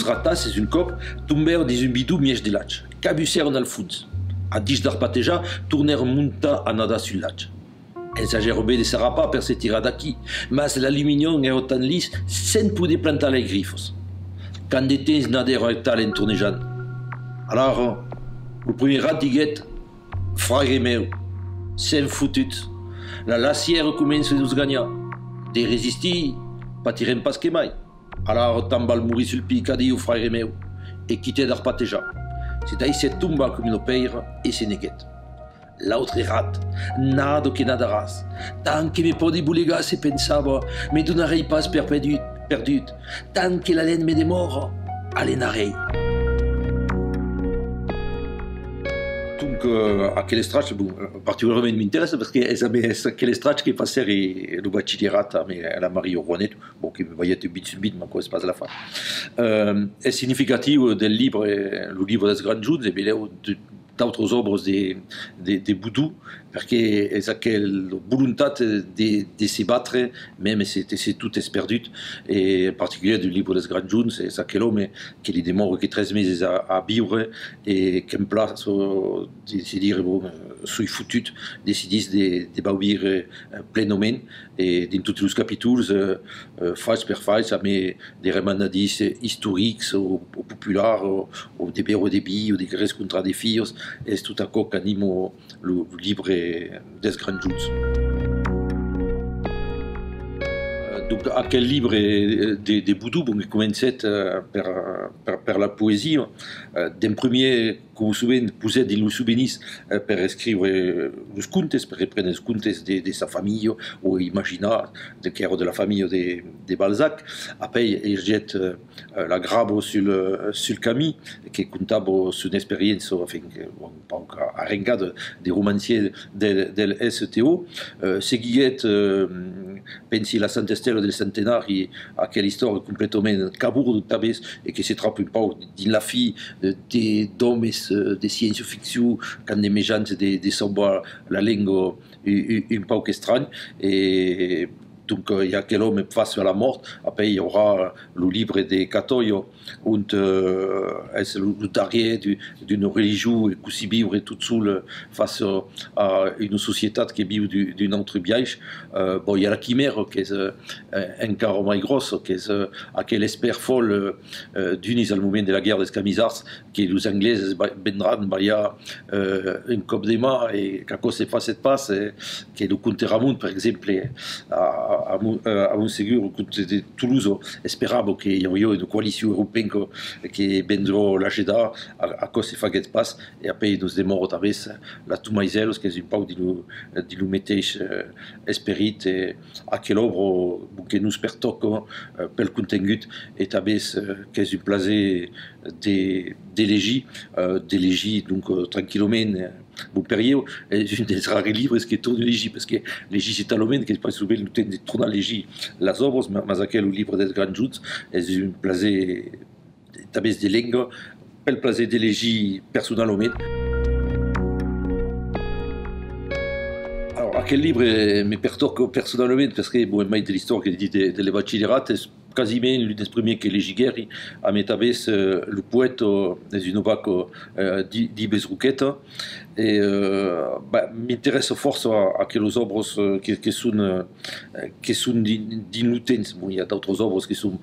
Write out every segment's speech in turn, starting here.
ratas és un cop tombèrent dins un bidou mièch de lac, cabussèren al fons. A dix d'arpatejar, tornèren muntar a nadar sul lac. Ensagèren bé de s'arrapar per se tirar d'aquí, mas l'aluminium era tan lis sen poder plantar les grifos. Quand de temps nadèren al talent tornejant. Alors, el primer rat diguet, frare meu, sen fotut, la lacière comença a nos gagnar. De resistir, patirem pas que mai. Alors, tant val mourir sul picadillo, frare meu, e quitter d'arpatejar. C'est d'aïsset tomba comme une peire et se neguet. L'autre rat, nado que nadaràs. Tant que me pode boulegar se pensava, me donarei pas per perdut. Tant que la laine me demora, alenarei. Donc, aquel estratge, bon, particularment m'intéresse parce que és aquel estratge que passer le bachillerat amb la Maria Rouanet, bon, que veiet bit sur bit, ma cosa pas la fa. És significatiu del livre, el livre dels Grans Junts, e veleu d'autres obres de Boudou, perquè és aquella voluntat de se batre, même si tot és perdut, et en particulier du livre dels Grans Junts, és aquell home que li demora que 3 mesos a viure et qu'en place de dir, bon, soy fotut, decidís de viure plenament, et dans tots els capítols, faig per faig, amb des remenadís històrics o populars, o de beure de vi, o de guerres contra des filles, és tot això que animo el llibre dels Grans Junts. Donc, aquel livre de Boudou, bon, que comencet per la poesia, d'un primer, com us sabeu, posat dins els souvenirs per escriure els contes, per reprendre els contes de sa família, o imaginar que era de la família de Balzac. Après, il jette la grave sur le camí, que contava son expérience, enfin, un poc arrengada de romancier del STO. Seguiet, pensi la Santa Estela del Centenari, aquella història completament cabuda tabès, et que se trapa un poc dins la fi d'homes de ciència-ficció, quand de mejans de savoir la llengua un poc estrany, et donc il y a aquel homme face à la mort. Après il y aura le livre de Catoyo, où est le dernier d'une religion qui s'y vivre tout seul face à une société qui vit d'une autre biais. Bon, il y a la chimère qui est encore plus grosse, qui est aquel espoir folle d'unis au moment de la guerre des Camisards, que les Anglais vendront un cop de main et quand se fasse cette passe, que le comte Ramon, par exemple, à Montségur, de Toulouse, espérable qu'il y aurait une coalition européenne qui vendra la GEDA à cause de cette passe, et après nous démorons avec la Toumaïzel, qui est une part de nous mettage espérit, et à quelle œuvre que nous pertoquons per le contenu, et avec qui est une place d'élégie, donc tranquillement. Bon période, és un dels rares livres que tourne l'égie, parce que l'égie c'est tellement que pas souvent le temps de tourner l'égie les obres, mais aquel livre des Grans Junts és un plaisir també de llengua, pel plaisir de l'égie personnellement. Alors, aquel livre me pertoque personnellement parce que bon, mai de l'histoire que dit de le bachillerat és quasiment l'un des premiers que les guerri a met avec le poète des une bac d'Ibes Rouqueta et m'intéresse fort à aquelles œuvres qui sont d'inutens. Bon, il y a d'autres œuvres qui sont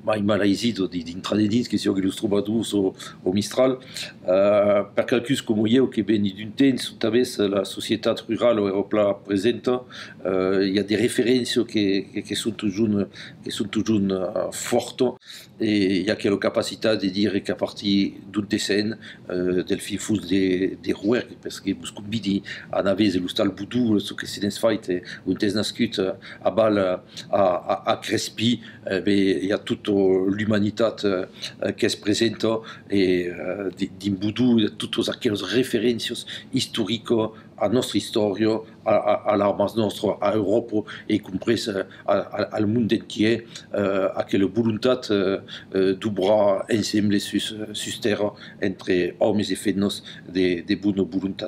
mai malaisides d'intradedins que sont les troubadours au Mistral. Per calcus com eu que veni d'un temps où la société rurale européenne présente, il y a des références qui sont toujours fortes et il y a quelle capacité de dire qu'à partir d'un dessin del fifus de Rouer, parce que vous convidi à naver le stal Boudou, ce que c'est fait un test nascut à balle à Crespi, il y a toute l'humanité qui se présente et d'un Boudou, toutes aquelles références historiques à notre histoire, à l'arme nostre, à l'Europe et compris à le monde entier, à quelle volonté d'ouvrir ensemble sur terre entre hommes et femmes de bonne volonté.